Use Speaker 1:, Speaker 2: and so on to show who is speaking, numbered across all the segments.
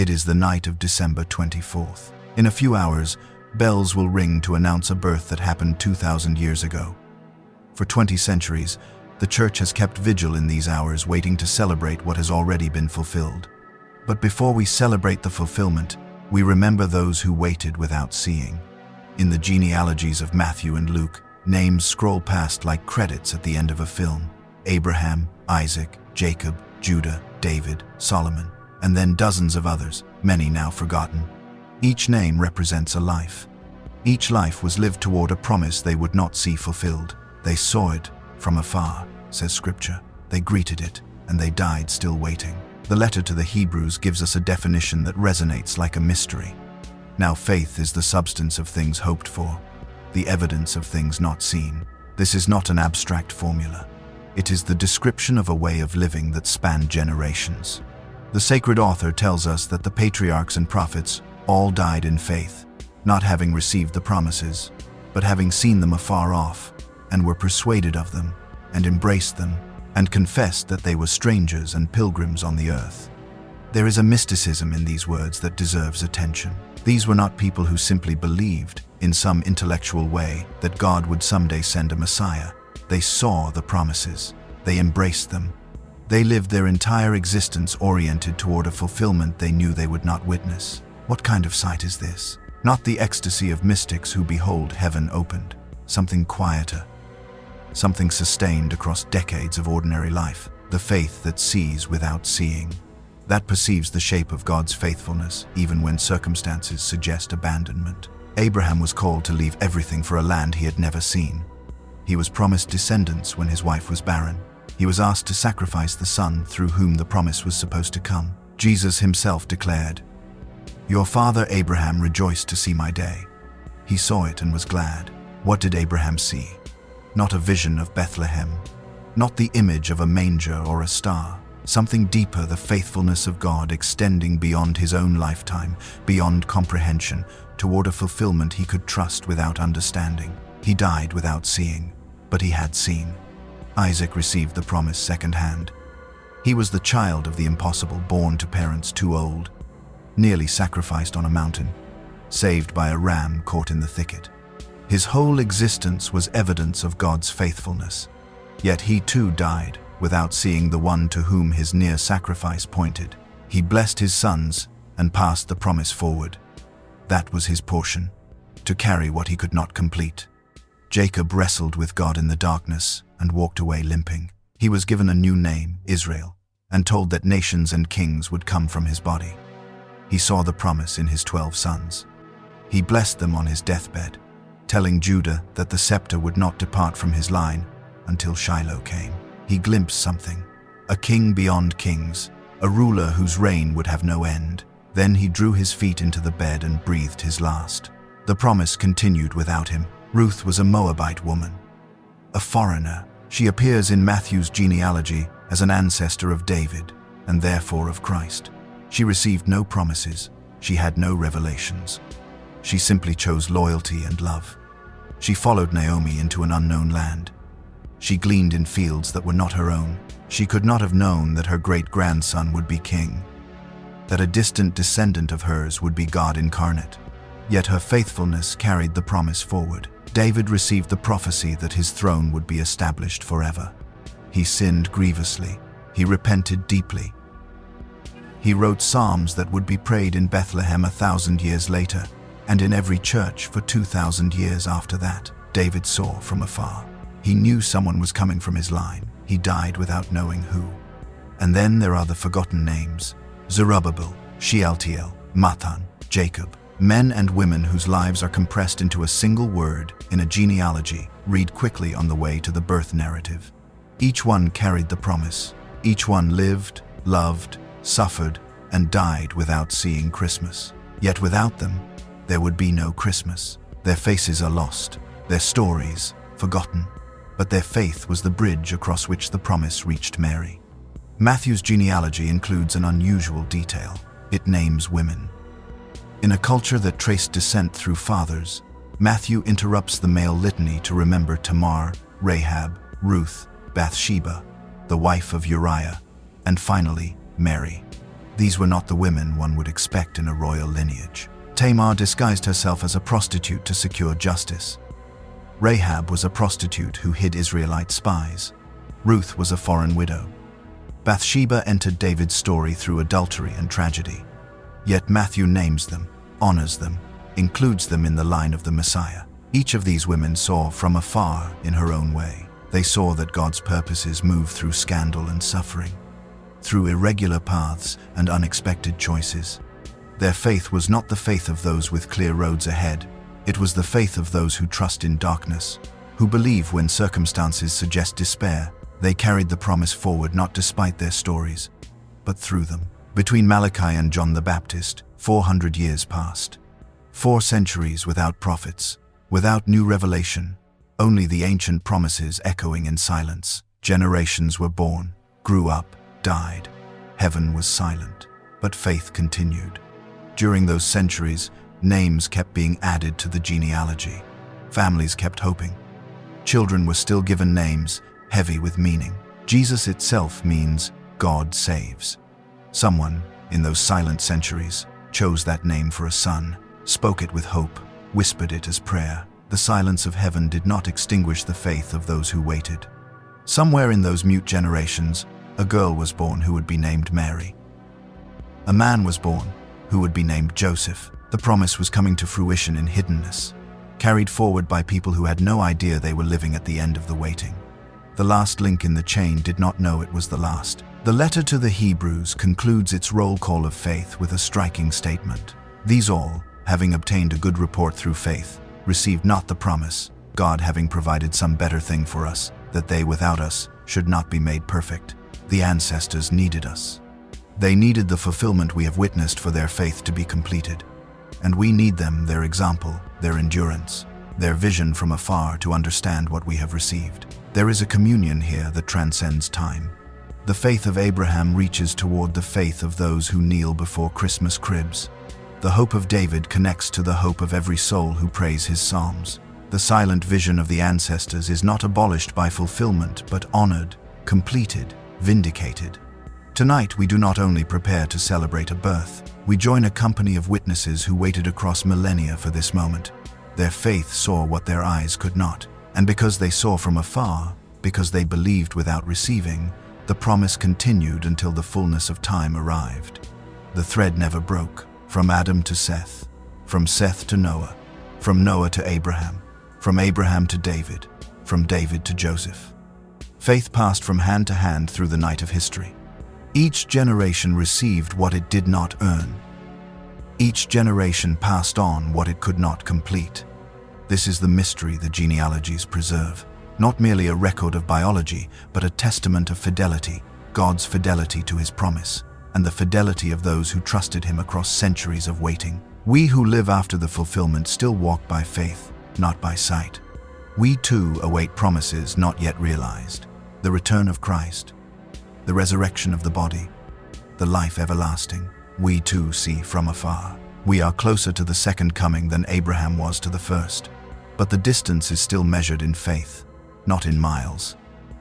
Speaker 1: It is the night of December 24th. In a few hours, bells will ring to announce a birth that happened 2,000 years ago. For 20 centuries, the Church has kept vigil in these hours, waiting to celebrate what has already been fulfilled. But before we celebrate the fulfillment, we remember those who waited without seeing. In the genealogies of Matthew and Luke, names scroll past like credits at the end of a film. Abraham, Isaac, Jacob, Judah, David, Solomon, and then dozens of others, many now forgotten. Each name represents a life. Each life was lived toward a promise they would not see fulfilled. They saw it from afar, says Scripture. They greeted it, and they died still waiting. The letter to the Hebrews gives us a definition that resonates like a mystery. Now faith is the substance of things hoped for, the evidence of things not seen. This is not an abstract formula. It is the description of a way of living that spanned generations. The sacred author tells us that the patriarchs and prophets all died in faith, not having received the promises, but having seen them afar off, and were persuaded of them, and embraced them, and confessed that they were strangers and pilgrims on the earth. There is a mysticism in these words that deserves attention. These were not people who simply believed, in some intellectual way, that God would someday send a Messiah. They saw the promises. They embraced them. They lived their entire existence oriented toward a fulfillment they knew they would not witness. What kind of sight is this? Not the ecstasy of mystics who behold heaven opened. Something quieter. Something sustained across decades of ordinary life. The faith that sees without seeing. That perceives the shape of God's faithfulness, even when circumstances suggest abandonment. Abraham was called to leave everything for a land he had never seen. He was promised descendants when his wife was barren. He was asked to sacrifice the son through whom the promise was supposed to come. Jesus himself declared, "Your father Abraham rejoiced to see my day. He saw it and was glad." What did Abraham see? Not a vision of Bethlehem, not the image of a manger or a star. Something deeper, the faithfulness of God extending beyond his own lifetime, beyond comprehension, toward a fulfillment he could trust without understanding. He died without seeing, but he had seen. Isaac received the promise secondhand. He was the child of the impossible, born to parents too old, nearly sacrificed on a mountain, saved by a ram caught in the thicket. His whole existence was evidence of God's faithfulness. Yet he too died without seeing the one to whom his near sacrifice pointed. He blessed his sons and passed the promise forward. That was his portion, to carry what he could not complete. Jacob wrestled with God in the darkness and walked away limping. He was given a new name, Israel, and told that nations and kings would come from his body. He saw the promise in his 12 sons. He blessed them on his deathbed, telling Judah that the scepter would not depart from his line until Shiloh came. He glimpsed something, a king beyond kings, a ruler whose reign would have no end. Then he drew his feet into the bed and breathed his last. The promise continued without him. Ruth was a Moabite woman, a foreigner. She appears in Matthew's genealogy as an ancestor of David and therefore of Christ. She received no promises. She had no revelations. She simply chose loyalty and love. She followed Naomi into an unknown land. She gleaned in fields that were not her own. She could not have known that her great-grandson would be king, that a distant descendant of hers would be God incarnate. Yet her faithfulness carried the promise forward. David received the prophecy that his throne would be established forever. He sinned grievously. He repented deeply. He wrote psalms that would be prayed in Bethlehem 1,000 years later, and in every church for 2,000 years after that. David saw from afar. He knew someone was coming from his line. He died without knowing who. And then there are the forgotten names: Zerubbabel, Shealtiel, Mathan, Jacob. Men and women whose lives are compressed into a single word in a genealogy. Read quickly on the way to the birth narrative. Each one carried the promise. Each one lived, loved, suffered, and died without seeing Christmas. Yet without them, there would be no Christmas. Their faces are lost, their stories forgotten, but their faith was the bridge across which the promise reached Mary. Matthew's genealogy includes an unusual detail. It names women. In a culture that traced descent through fathers, Matthew interrupts the male litany to remember Tamar, Rahab, Ruth, Bathsheba, the wife of Uriah, and finally, Mary. These were not the women one would expect in a royal lineage. Tamar disguised herself as a prostitute to secure justice. Rahab was a prostitute who hid Israelite spies. Ruth was a foreign widow. Bathsheba entered David's story through adultery and tragedy. Yet Matthew names them, honors them, includes them in the line of the Messiah. Each of these women saw from afar in her own way. They saw that God's purposes move through scandal and suffering, through irregular paths and unexpected choices. Their faith was not the faith of those with clear roads ahead. It was the faith of those who trust in darkness, who believe when circumstances suggest despair. They carried the promise forward not despite their stories, but through them. Between Malachi and John the Baptist, 400 years passed. 4 centuries without prophets, without new revelation, only the ancient promises echoing in silence. Generations were born, grew up, died. Heaven was silent, but faith continued. During those centuries, names kept being added to the genealogy. Families kept hoping. Children were still given names, heavy with meaning. Jesus itself means God saves. Someone, in those silent centuries, chose that name for a son, spoke it with hope, whispered it as prayer. The silence of heaven did not extinguish the faith of those who waited. Somewhere in those mute generations, a girl was born who would be named Mary. A man was born who would be named Joseph. The promise was coming to fruition in hiddenness, carried forward by people who had no idea they were living at the end of the waiting. The last link in the chain did not know it was the last. The letter to the Hebrews concludes its roll call of faith with a striking statement. These all, having obtained a good report through faith, received not the promise, God having provided some better thing for us, that they without us should not be made perfect. The ancestors needed us. They needed the fulfillment we have witnessed for their faith to be completed. And we need them, their example, their endurance, their vision from afar to understand what we have received. There is a communion here that transcends time. The faith of Abraham reaches toward the faith of those who kneel before Christmas cribs. The hope of David connects to the hope of every soul who prays his psalms. The silent vision of the ancestors is not abolished by fulfillment, but honored, completed, vindicated. Tonight we do not only prepare to celebrate a birth, we join a company of witnesses who waited across millennia for this moment. Their faith saw what their eyes could not, and because they saw from afar, because they believed without receiving, the promise continued until the fullness of time arrived. The thread never broke, from Adam to Seth, from Seth to Noah, from Noah to Abraham, from Abraham to David, from David to Joseph. Faith passed from hand to hand through the night of history. Each generation received what it did not earn. Each generation passed on what it could not complete. This is the mystery the genealogies preserve. Not merely a record of biology, but a testament of fidelity, God's fidelity to his promise, and the fidelity of those who trusted him across centuries of waiting. We who live after the fulfillment still walk by faith, not by sight. We too await promises not yet realized, the return of Christ, the resurrection of the body, the life everlasting. We too see from afar. We are closer to the second coming than Abraham was to the first, but the distance is still measured in faith, not in miles.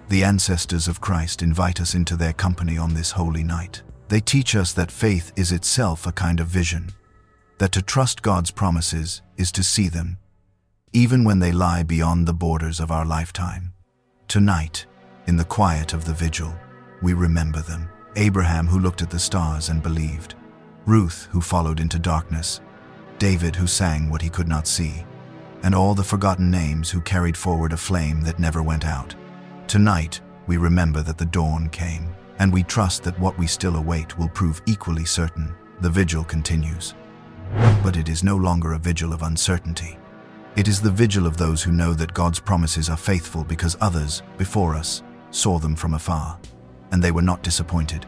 Speaker 1: The ancestors of Christ invite us into their company on this holy night. They teach us that faith is itself a kind of vision, that to trust God's promises is to see them, even when they lie beyond the borders of our lifetime. Tonight, in the quiet of the vigil, we remember them. Abraham, who looked at the stars and believed. Ruth, who followed into darkness. David, who sang what he could not see. And all the forgotten names who carried forward a flame that never went out. Tonight, we remember that the dawn came, and we trust that what we still await will prove equally certain. The vigil continues. But it is no longer a vigil of uncertainty. It is the vigil of those who know that God's promises are faithful because others, before us, saw them from afar. And they were not disappointed.